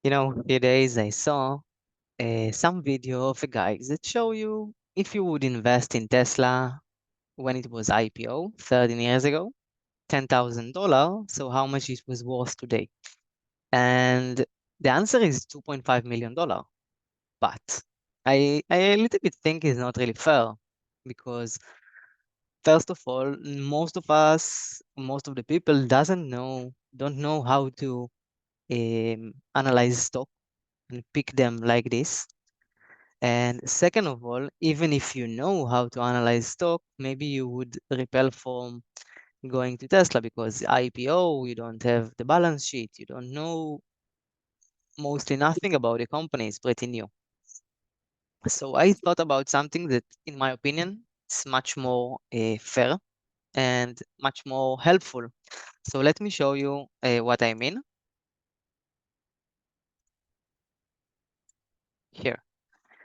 Few days I saw some video of a guy that show you if you would invest in Tesla when it was IPO 13 years ago, $10,000. So how much it was worth today? And the answer is $2.5 million. But I a little bit think it's not really fair because first of all, most of the people don't know how to analyze stock and pick them like this. And second of all, even if you know how to analyze stock, maybe you would repel from going to Tesla because IPO, you don't have the balance sheet, you don't know mostly nothing about the company, it's pretty new. So I thought about something that, in my opinion, is much more fair and much more helpful. So let me show you what I mean here.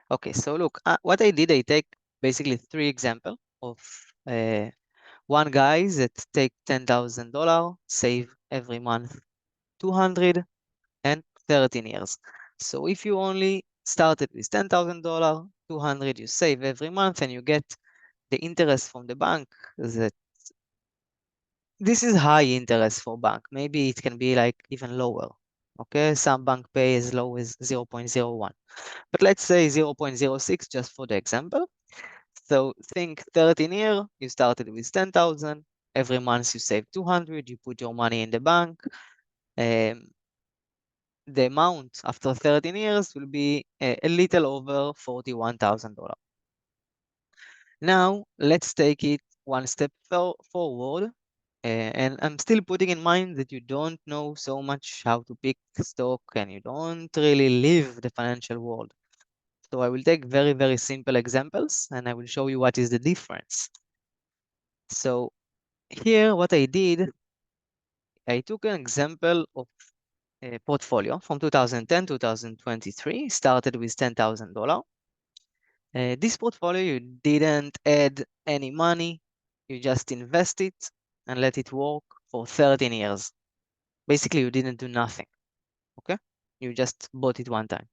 Okay, so look, what I did, I take basically 3 examples of one guy that take $10,000, save every month 200 and 13 years. So if you only started with $10,000, 200 you save every month and you get the interest from the bank that this is high interest for bank. Maybe it can be like even lower. Okay, some bank pay as low as 0.01, but let's say 0.06 just for the example. So think 13 year, you started with 10,000. Every month you save 200, you put your money in the bank. The amount after 13 years will be a little over $41,000. Now, let's take it one step forward. And I'm still putting in mind that you don't know so much how to pick stock and you don't really live the financial world. So I will take very, very simple examples and I will show you what is the difference. So here, what I did, I took an example of a portfolio from 2010 to 2023, started with $10,000. This portfolio, you didn't add any money, you just invest it and let it work for 13 years. Basically, you didn't do nothing, okay? You just bought it one time.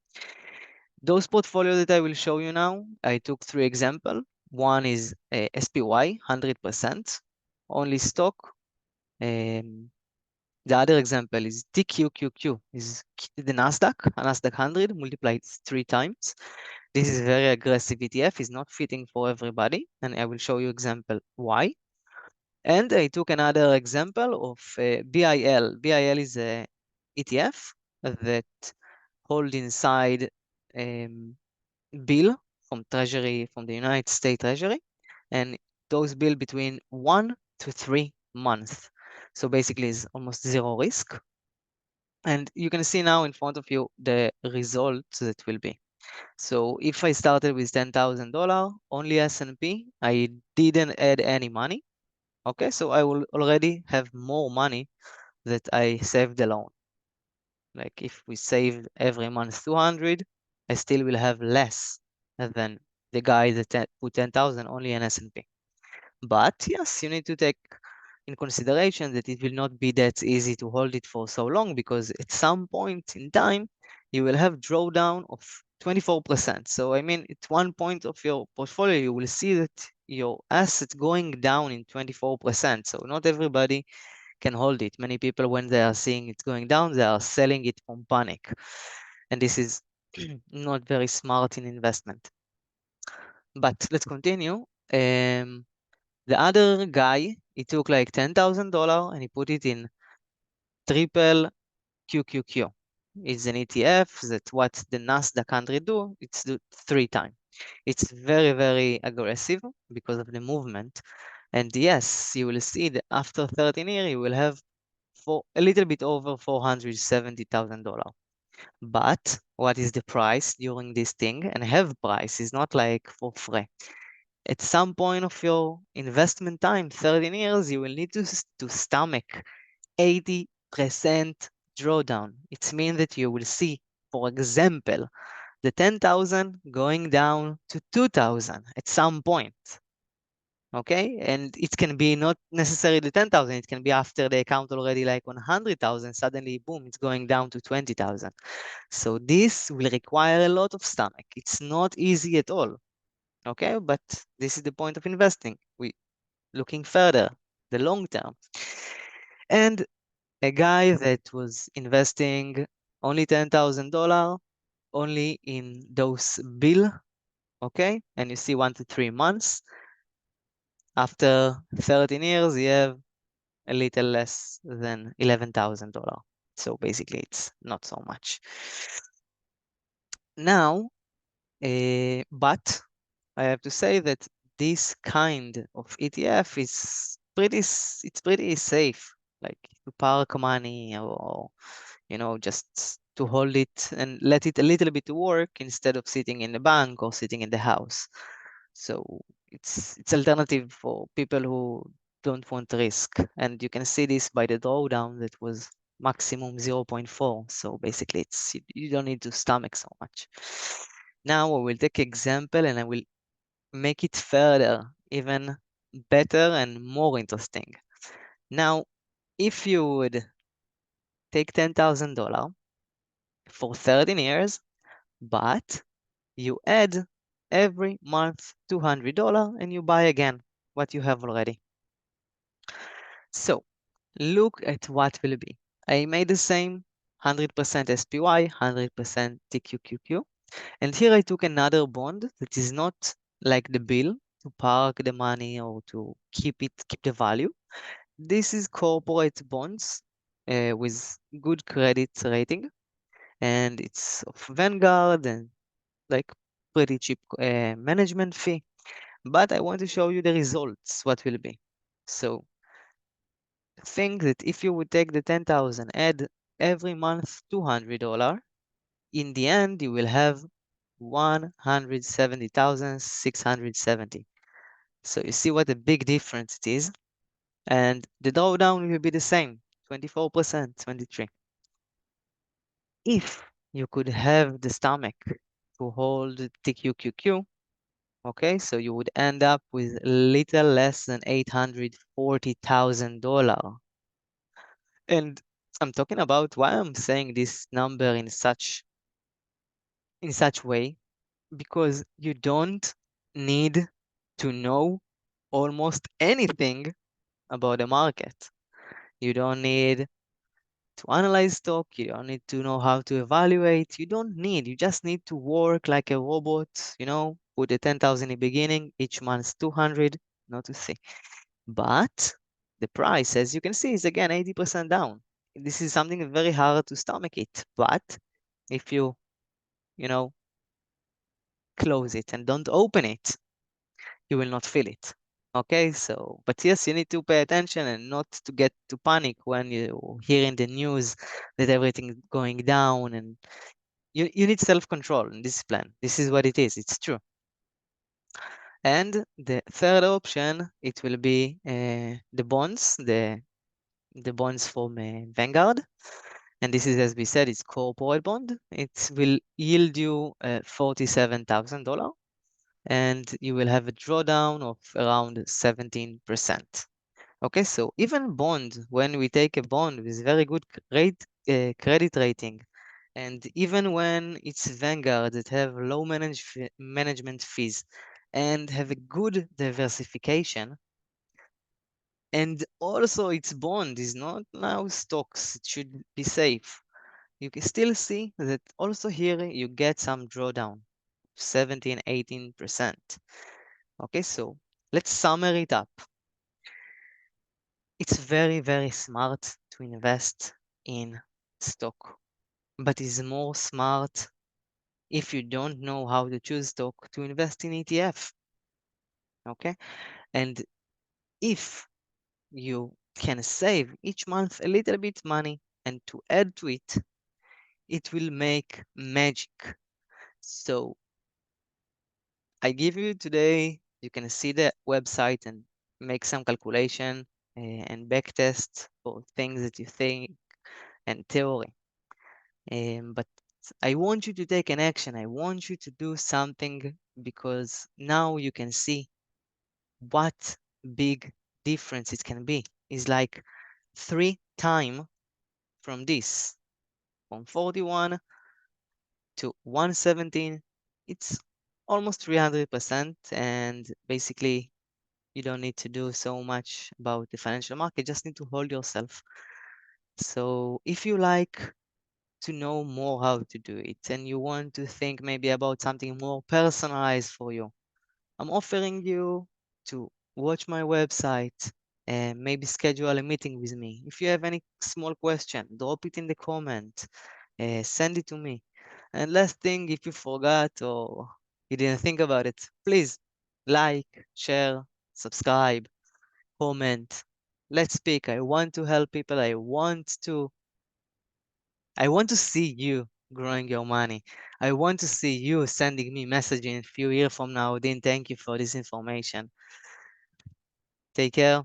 Those portfolios that I will show you now, I took 3 examples. One is SPY, 100%, only stock. The other example is TQQQ, is the Nasdaq, a Nasdaq 100 multiplied 3 times. This is very aggressive ETF, is not fitting for everybody, and I will show you example why. And I took another example of BIL. BIL is a ETF that hold inside bill from Treasury, from the United States Treasury, and those bill between 1 to 3 months. So basically it's almost zero risk. And you can see now in front of you the results that will be. So if I started with $10,000, only S&P, I didn't add any money. Okay, so I will already have more money that I saved alone. Like if we save every month 200, I still will have less than the guy that put 10,000 only in S&P. But yes, you need to take in consideration that it will not be that easy to hold it for so long because at some point in time, you will have drawdown of 24%. So I mean, at one point of your portfolio, you will see that your assets going down in 24%. So not everybody can hold it. Many people, when they are seeing it going down, they are selling it from panic. And this is not very smart in investment. But let's continue. The other guy, he took like $10,000 and he put it in triple QQQ. It's an ETF that what the Nasdaq 100 do, it's do 3 times. It's very, very aggressive because of the movement. And yes, you will see that after 13 years, you will have for a little bit over $470,000. But what is the price during this thing? And have price is not like for free. At some point of your investment time, 13 years, you will need to stomach 80% drawdown. It means that you will see, for example, the 10,000 going down to 2,000 at some point. Okay, and it can be not necessarily 10,000, it can be after the account already like 100,000, suddenly boom, it's going down to 20,000. So this will require a lot of stomach. It's not easy at all. Okay, but this is the point of investing. We looking further, the long term. And a guy that was investing only $10,000 only in those bill, okay, and you see 1 to 3 months. After 13 years, you have a little less than $11,000. So basically, it's not so much. Now, but I have to say that this kind of ETF is pretty safe. Like to park money or just to hold it and let it a little bit to work instead of sitting in the bank or sitting in the house. So it's alternative for people who don't want risk. And you can see this by the drawdown that was maximum 0.4. So basically you don't need to stomach so much. Now I will take example and I will make it further even better and more interesting. Now, if you would take $10,000 for 13 years, but you add every month $200 and you buy again what you have already. So look at what will be. I made the same 100% SPY, 100% TQQQ. And here I took another bond that is not like the bill to park the money or to keep the value. This is corporate bonds with good credit rating, and it's of Vanguard and like pretty cheap management fee. But I want to show you the results, what will be. So think that if you would take the 10,000, add every month $200, in the end you will have 170,670. So you see what a big difference it is. And the drawdown will be the same, 24%, 23. If you could have the stomach to hold TQQQ, okay, so you would end up with little less than $840,000. And I'm talking about why I'm saying this number in such way, because you don't need to know almost anything about the market. You don't need to analyze stock. You don't need to know how to evaluate. You just need to work like a robot, put the 10,000 in the beginning, each month 200, not to see. But the price, as you can see, is again 80% down. This is something very hard to stomach it. But if you know, close it and don't open it, you will not feel it. Okay, so, but yes, you need to pay attention and not to get to panic when you hear in the news that everything is going down, and you need self-control and discipline. This is what it is, it's true. And the third option, it will be the bonds, the bonds from Vanguard. And this is, as we said, it's corporate bond. It will yield you $47,000. And you will have a drawdown of around 17%. Okay, so even bond, when we take a bond with very good credit rating, and even when it's Vanguard that have low management fees and have a good diversification, and also its bond is not now stocks, it should be safe. You can still see that also here you get some drawdown, 17, 18%. Okay, so let's summary it up. It's very, very smart to invest in stock, but it's more smart if you don't know how to choose stock to invest in ETF. Okay, and if you can save each month a little bit money and to add to it, it will make magic. So I give you today, you can see the website and make some calculation and backtest for things that you think and theory. But I want you to take an action. I want you to do something, because now you can see what big difference it can be. It's like 3 times from this, from 41 to 117. It's almost 300%, and basically you don't need to do so much about the financial market, just need to hold yourself. So if you like to know more how to do it and you want to think maybe about something more personalized for you, I'm offering you to watch my website and maybe schedule a meeting with me. If you have any small question, drop it in the comment, send it to me. And last thing, if you forgot or you didn't think about it, please like, share, subscribe, comment. Let's speak. I want to help people. I want to see you growing your money. I want to see you sending me message in a few years from now. Dean, thank you for this information. Take care.